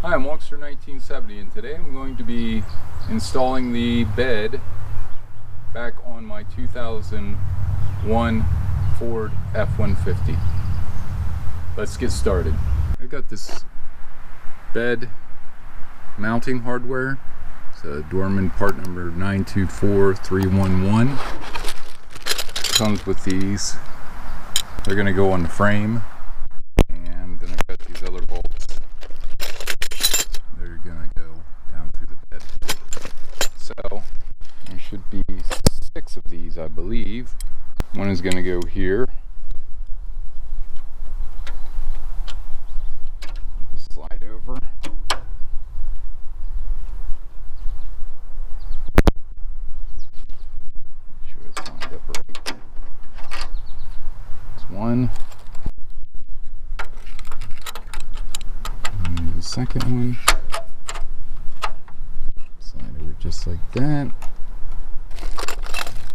Hi, I'm Walkster1970 and today I'm going to be installing the bed back on my 2001 Ford F150. Let's get started. I got this bed mounting hardware. It's a Dorman part number 924311. Comes with these. They're going to go on the frame, and then I've got these other bolts. They're gonna go down through the bed. So there should be 6 of these, I believe. One is gonna go here. Slide over. Make sure it's lined up right. There's one. And the second one. Just like that.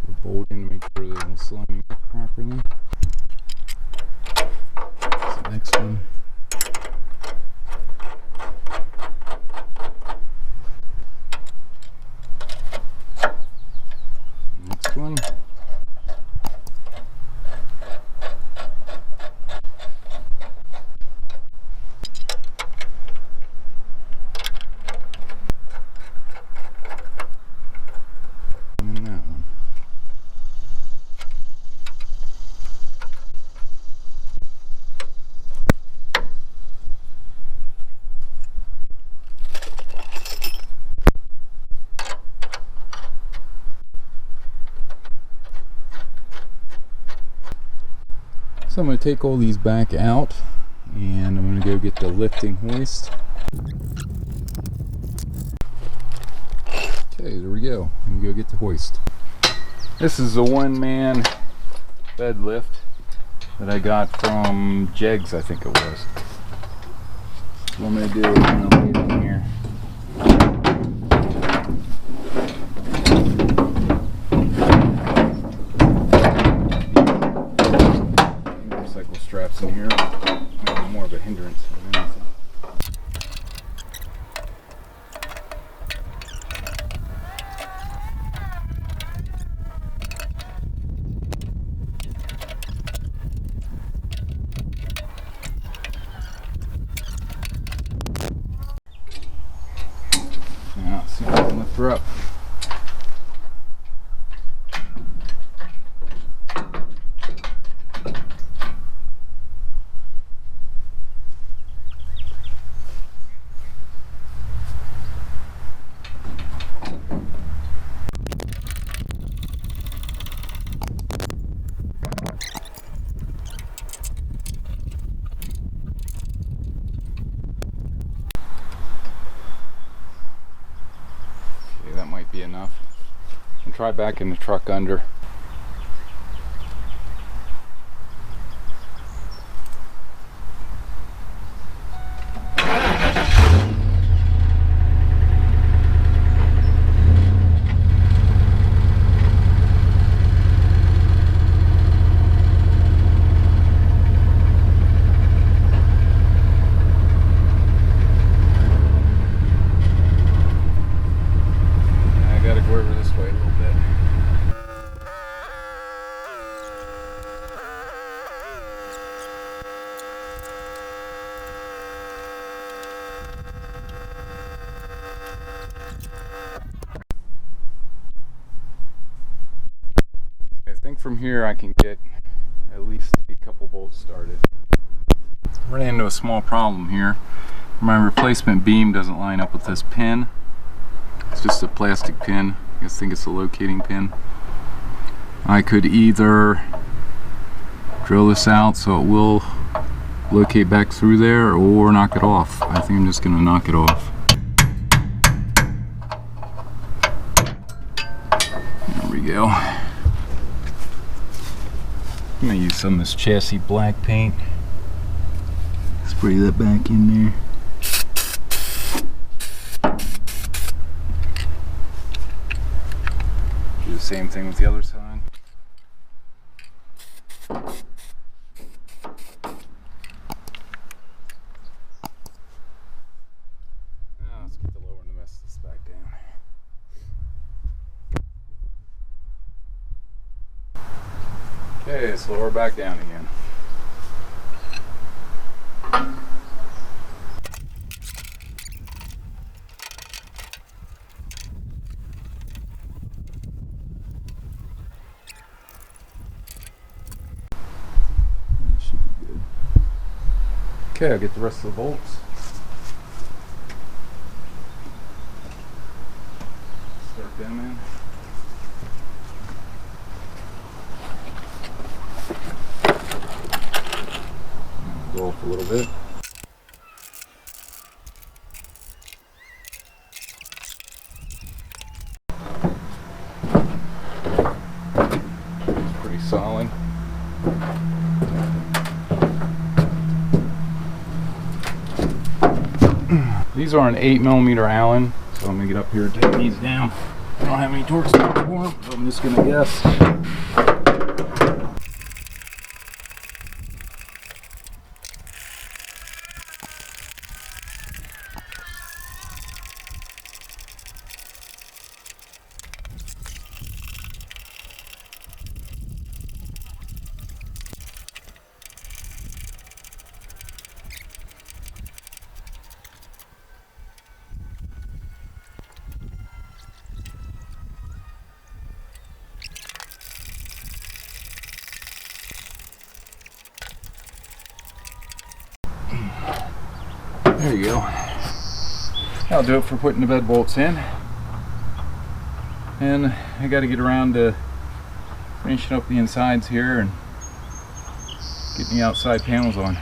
We're bolting to make sure that it's lining up properly. That's the next one. Next one. So I'm going to take all these back out and I'm going to go get the lifting hoist. Okay, there we go. I'm going to go get the hoist. This is a one-man bed lift that I got from Jegs, I think it was. What I'm going to do is I'm going to lay it in here. Straps in here, more of a hindrance than anything. Now, let's see if I can lift her up. That might be enough. And try back in the truck under. I think from here I can get at least a couple bolts started. Ran into a small problem here. My replacement beam doesn't line up with this pin. It's just a plastic pin. I think it's a locating pin. I could either drill this out so it will locate back through there or knock it off. I think I'm just going to knock it off. There we go. I'm going to use some of this chassis black paint. Spray that back in there. Do the same thing with the other side. Okay, so we're back down again. That should be good. Okay, I'll get the rest of the bolts. Start them in. Go off a little bit. It's pretty solid. These are an 8mm Allen, so I'm gonna get up here and take these down. I don't have any torque spot for them, so I'm just gonna guess. There you go. That'll do it for putting the bed bolts in. And I got to get around to finishing up the insides here and getting the outside panels on.